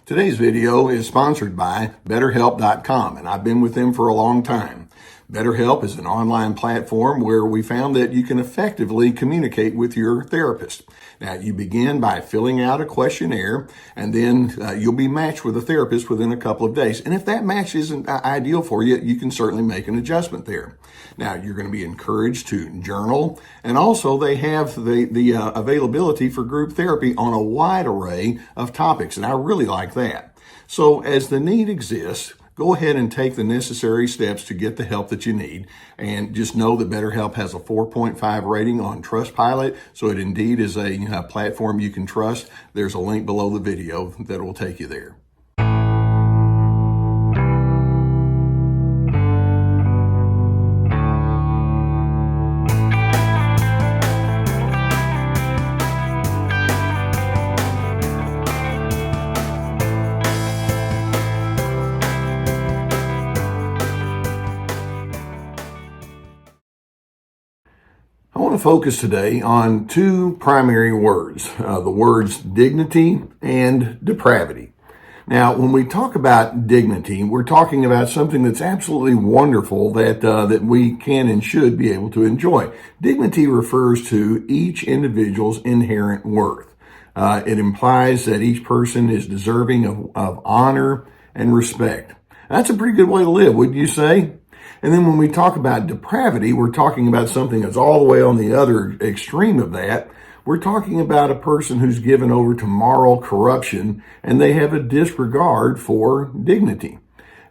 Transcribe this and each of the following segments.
Today's video is sponsored by BetterHelp.com, and I've been with them for a long time. BetterHelp is an online platform where we found that you can effectively communicate with your therapist. Now, you begin by filling out a questionnaire, and then you'll be matched with a therapist within a couple of days. And if that match isn't ideal for you, you can certainly make an adjustment there. Now, you're going to be encouraged to journal, and also they have the availability for group therapy on a wide array of topics, and I really like that. So as the need exists, go ahead and take the necessary steps to get the help that you need. And just know that BetterHelp has a 4.5 rating on Trustpilot, so it indeed is a platform you can trust. There's a link below the video that will take you there. I want to focus today on two primary words, the words dignity and depravity. Now, when we talk about dignity, we're talking about something that's absolutely wonderful that we can and should be able to enjoy. Dignity refers to each individual's inherent worth. It implies that each person is deserving of honor and respect. That's a pretty good way to live, wouldn't you say? And then when we talk about depravity, we're talking about something that's all the way on the other extreme of that. We're talking about a person who's given over to moral corruption, and they have a disregard for dignity.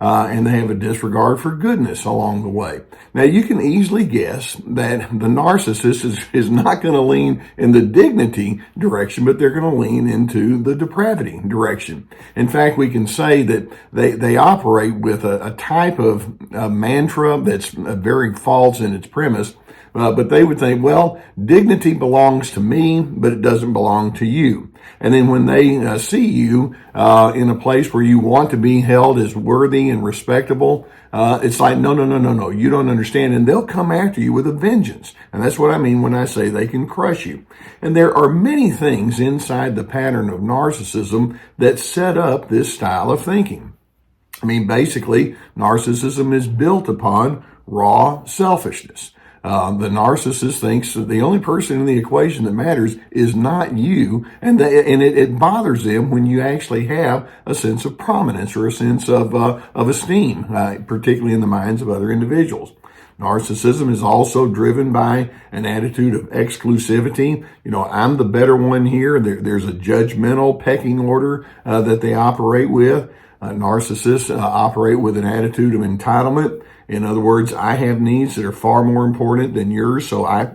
And they have a disregard for goodness along the way. Now, you can easily guess that the narcissist is not going to lean in the dignity direction, but they're going to lean into the depravity direction. In fact, we can say that they operate with a type of mantra that's very false in its premise. But they would think, well, dignity belongs to me, but it doesn't belong to you. And then when they see you in a place where you want to be held as worthy and respectable, it's like, no, you don't understand. And they'll come after you with a vengeance. And that's what I mean when I say they can crush you. And there are many things inside the pattern of narcissism that set up this style of thinking. I mean, basically, narcissism is built upon raw selfishness. The narcissist thinks that the only person in the equation that matters is not you, and it bothers them when you actually have a sense of prominence or a sense of esteem, particularly in the minds of other individuals. Narcissism is also driven by an attitude of exclusivity. You know, I'm the better one here. There's a judgmental pecking order that they operate with. Narcissists operate with an attitude of entitlement. In other words, I have needs that are far more important than yours, so I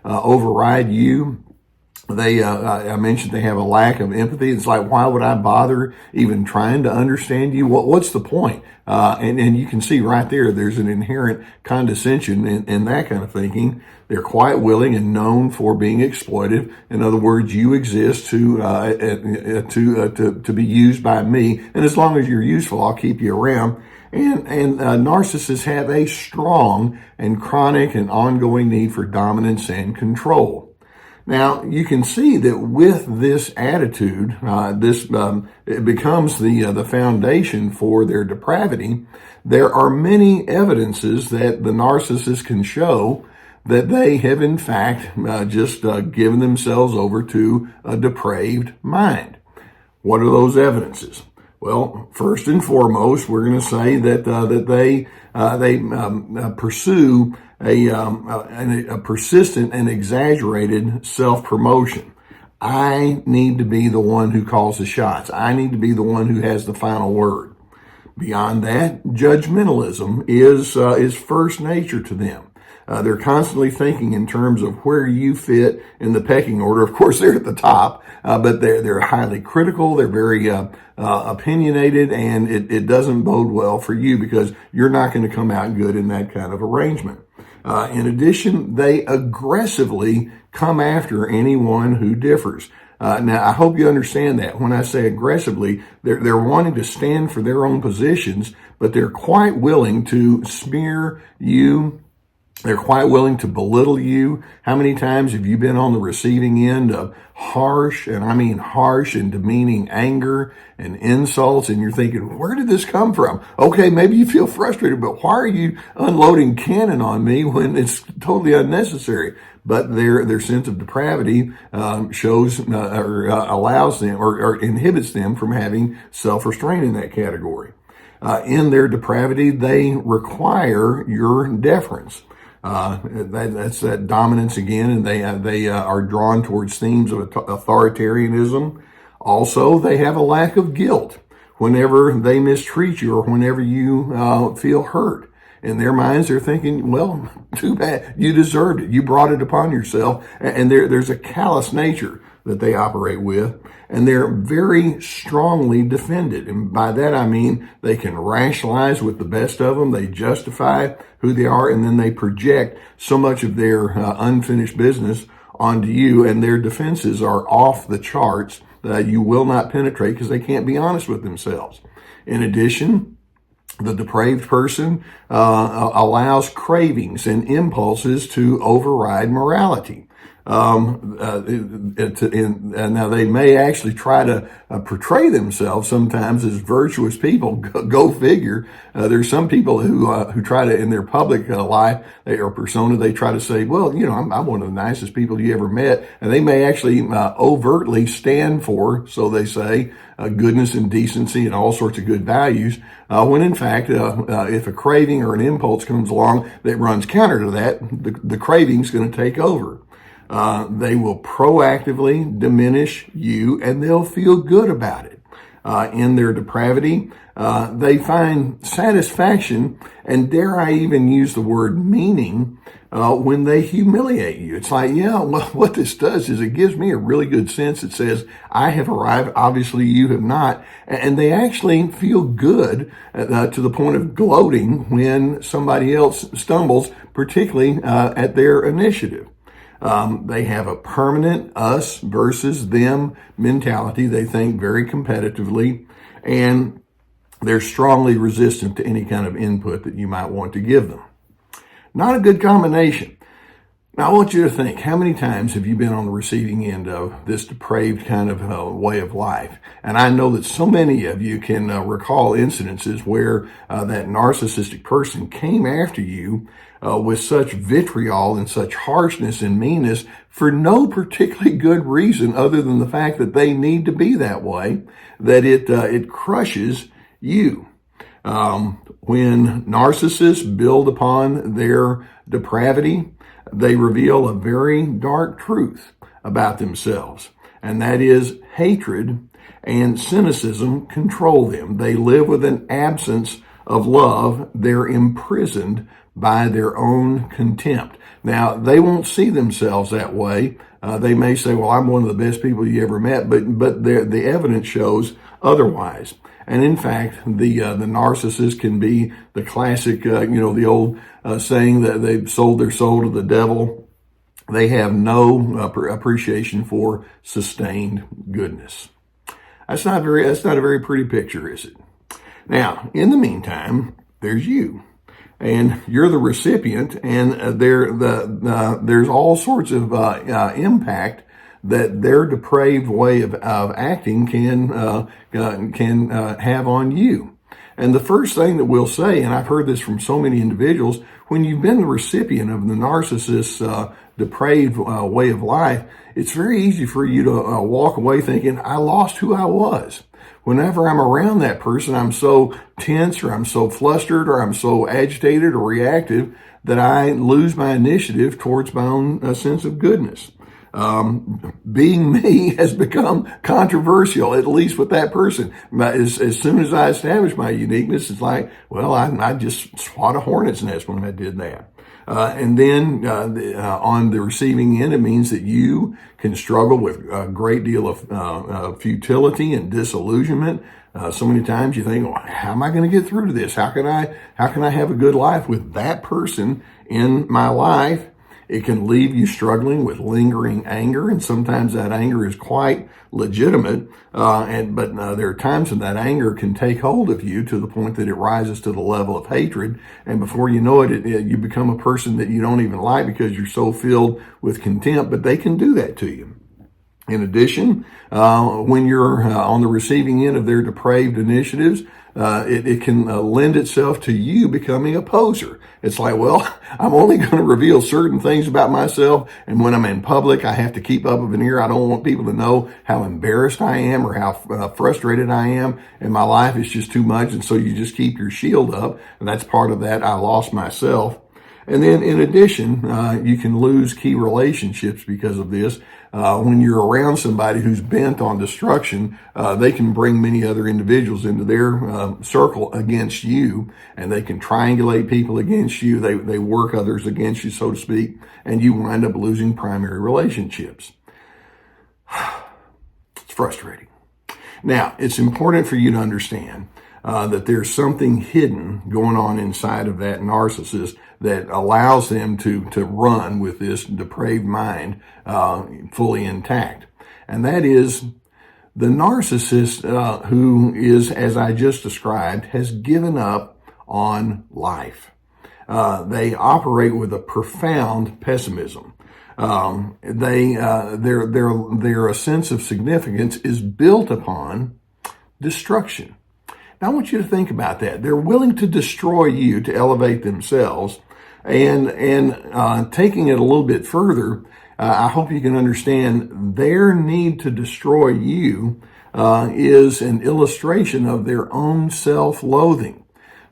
override you. I mentioned they have a lack of empathy. It's like, why would I bother even trying to understand you? What's the point? And you can see right there's an inherent condescension in that kind of thinking. They're quite willing and known for being exploitive. In other words, you exist to be used by me, and as long as you're useful, I'll keep you around. And narcissists have a strong and chronic and ongoing need for dominance and control. Now, you can see that with this attitude, it becomes the foundation for their depravity. There are many evidences that the narcissist can show that they have, in fact, just given themselves over to a depraved mind. What are those evidences? Well, first and foremost, we're going to say that they pursue a persistent and exaggerated self-promotion. I need to be the one who calls the shots. I need to be the one who has the final word. Beyond that, judgmentalism is first nature to them. They're constantly thinking in terms of where you fit in the pecking order. Of course, they're at the top, but they're highly critical. They're very opinionated, and it doesn't bode well for you because you're not going to come out good in that kind of arrangement. In addition, they aggressively come after anyone who differs. Now, I hope you understand that. When I say aggressively, they're wanting to stand for their own positions, but they're quite willing to smear you They're quite willing to belittle you. How many times have you been on the receiving end of harsh, and I mean harsh and demeaning anger and insults, and you're thinking, where did this come from? Okay, maybe you feel frustrated, but why are you unloading cannon on me when it's totally unnecessary? But their sense of depravity shows or allows them or inhibits them from having self-restraint in that category. In their depravity, they require your deference. That's that dominance again, and they are drawn towards themes of authoritarianism. Also, they have a lack of guilt whenever they mistreat you or whenever you feel hurt. In their minds, they're thinking, well, too bad. You deserved it. You brought it upon yourself. And there's a callous nature that they operate with, and they're very strongly defended. And by that, I mean they can rationalize with the best of them. They justify who they are, and then they project so much of their unfinished business onto you, and their defenses are off the charts that you will not penetrate because they can't be honest with themselves. In addition, the depraved person allows cravings and impulses to override morality. Now they may actually try to portray themselves sometimes as virtuous people. Go figure. There's some people who try to, in their public life or persona, they try to say, well, I'm one of the nicest people you ever met, and they may actually overtly stand for, so they say, goodness and decency and all sorts of good values, when in fact, if a craving or an impulse comes along that runs counter to that, the craving's going to take over. They will proactively diminish you, and they'll feel good about it. In their depravity, they find satisfaction, and dare I even use the word meaning, when they humiliate you. It's like, well, what this does is it gives me a really good sense. It says, I have arrived, obviously you have not. And they actually feel good to the point of gloating when somebody else stumbles, particularly at their initiative. They have a permanent us versus them mentality. They think very competitively, and they're strongly resistant to any kind of input that you might want to give them. Not a good combination. Now, I want you to think, how many times have you been on the receiving end of this depraved kind of way of life? And I know that so many of you can recall incidences where that narcissistic person came after you with such vitriol and such harshness and meanness for no particularly good reason other than the fact that they need to be that way, that it crushes you. When narcissists build upon their depravity, they reveal a very dark truth about themselves, and that is hatred and cynicism control them. They live with an absence of love. They're imprisoned by their own contempt. Now, they won't see themselves that way. They may say, well, I'm one of the best people you ever met, but the evidence shows otherwise. And in fact, the narcissist can be the classic, the old saying that they've sold their soul to the devil. They have no appreciation for sustained goodness. That's not a very pretty picture, is it? Now, in the meantime, there's you, and you're the recipient, and there's all sorts of impact that their depraved way of acting can have on you. And the first thing that we'll say, and I've heard this from so many individuals, when you've been the recipient of the narcissist's depraved way of life, it's very easy for you to walk away thinking, I lost who I was. Whenever I'm around that person, I'm so tense, or I'm so flustered, or I'm so agitated or reactive that I lose my initiative towards my own sense of goodness. Being me has become controversial, at least with that person. As soon as I establish my uniqueness, it's like, well, I just swat a hornet's nest when I did that. And then on the receiving end, it means that you can struggle with a great deal of futility and disillusionment. So many times you think, well, how am I going to get through to this? How can I have a good life with that person in my life? It can leave you struggling with lingering anger, and sometimes that anger is quite legitimate. But there are times when that anger can take hold of you to the point that it rises to the level of hatred, and before you know it, you become a person that you don't even like because you're so filled with contempt. But they can do that to you. In addition, when you're on the receiving end of their depraved initiatives, it can lend itself to you becoming a poser. It's like, well, I'm only going to reveal certain things about myself, and when I'm in public, I have to keep up of an ear. I don't want people to know how embarrassed I am or how frustrated I am, and my life is just too much, and so you just keep your shield up, and that's part of that I lost myself. And then in addition, you can lose key relationships because of this. When you're around somebody who's bent on destruction, they can bring many other individuals into their circle against you, and they can triangulate people against you. They work others against you, so to speak, and you wind up losing primary relationships. It's frustrating. Now, it's important for you to understand that there's something hidden going on inside of that narcissist that allows them to run with this depraved mind fully intact. And that is the narcissist who is, as I just described, has given up on life. They operate with a profound pessimism. Their sense of significance is built upon destruction. Now, I want you to think about that. They're willing to destroy you to elevate themselves. And taking it a little bit further, I hope you can understand their need to destroy you is an illustration of their own self-loathing.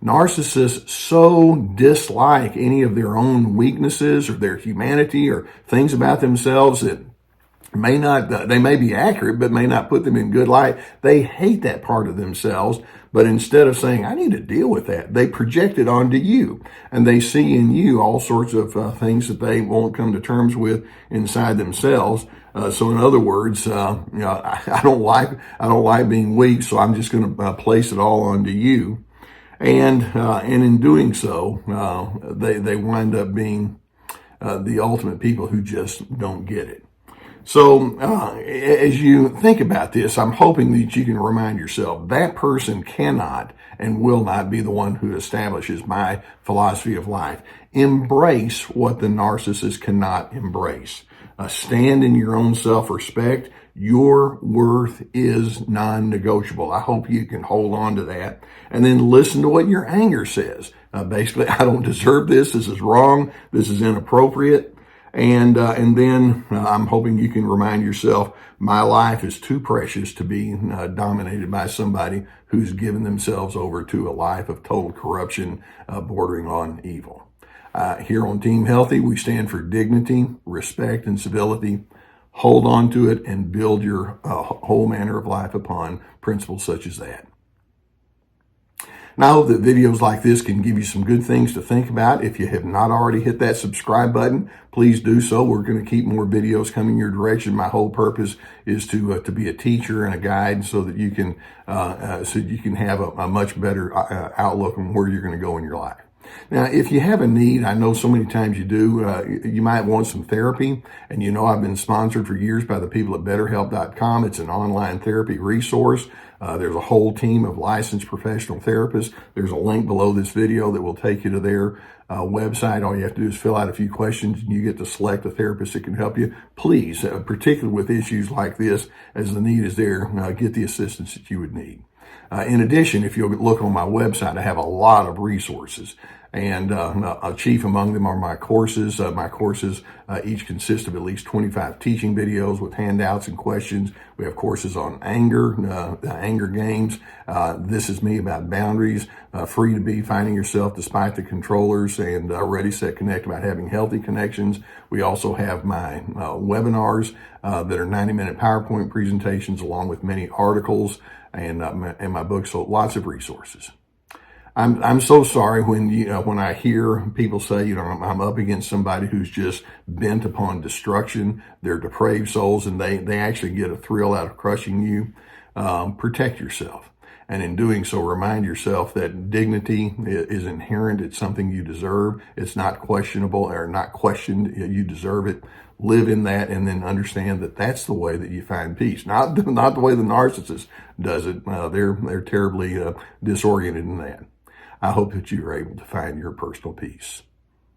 Narcissists so dislike any of their own weaknesses or their humanity or things about themselves that they may be accurate, but may not put them in good light. They hate that part of themselves, but instead of saying, I need to deal with that, they project it onto you, and they see in you all sorts of things that they won't come to terms with inside themselves. So in other words, I don't like being weak, so I'm just going to place it all onto you. And in doing so, they wind up being the ultimate people who just don't get it. So as you think about this, I'm hoping that you can remind yourself that person cannot and will not be the one who establishes my philosophy of life. Embrace what the narcissist cannot embrace. Stand in your own self-respect. Your worth is non-negotiable. I hope you can hold on to that. And then listen to what your anger says. Basically, I don't deserve this. This is wrong. This is inappropriate. And then I'm hoping you can remind yourself, my life is too precious to be dominated by somebody who's given themselves over to a life of total corruption, bordering on evil. Here on Team Healthy, we stand for dignity, respect, and civility. Hold on to it and build your whole manner of life upon principles such as that. And I hope that videos like this can give you some good things to think about. If you have not already hit that subscribe button, please do so. We're going to keep more videos coming your direction. My whole purpose is to be a teacher and a guide so that you can have a much better outlook on where you're going to go in your life. Now, if you have a need, I know so many times you do, you might want some therapy. And you know I've been sponsored for years by the people at BetterHelp.com. It's an online therapy resource. There's a whole team of licensed professional therapists. There's a link below this video that will take you to their website. All you have to do is fill out a few questions and you get to select a therapist that can help you. Please, particularly with issues like this, as the need is there, get the assistance that you would need. In addition, if you'll look on my website, I have a lot of resources. And chief among them are my courses. My courses each consist of at least 25 teaching videos with handouts and questions. We have courses on anger, anger games. This is me about boundaries, free to be, finding yourself despite the controllers, and Ready, Set, Connect about having healthy connections. We also have my webinars that are 90-minute PowerPoint presentations along with many articles and my book. So lots of resources. I'm so sorry when I hear people say, I'm up against somebody who's just bent upon destruction. They're depraved souls, and they actually get a thrill out of crushing you. Protect yourself. And in doing so, remind yourself that dignity is inherent. It's something you deserve. It's not questionable or not questioned. You deserve it. Live in that, and then understand that that's the way that you find peace. Not the way the narcissist does it. They're terribly disoriented in that. I hope that you are able to find your personal peace.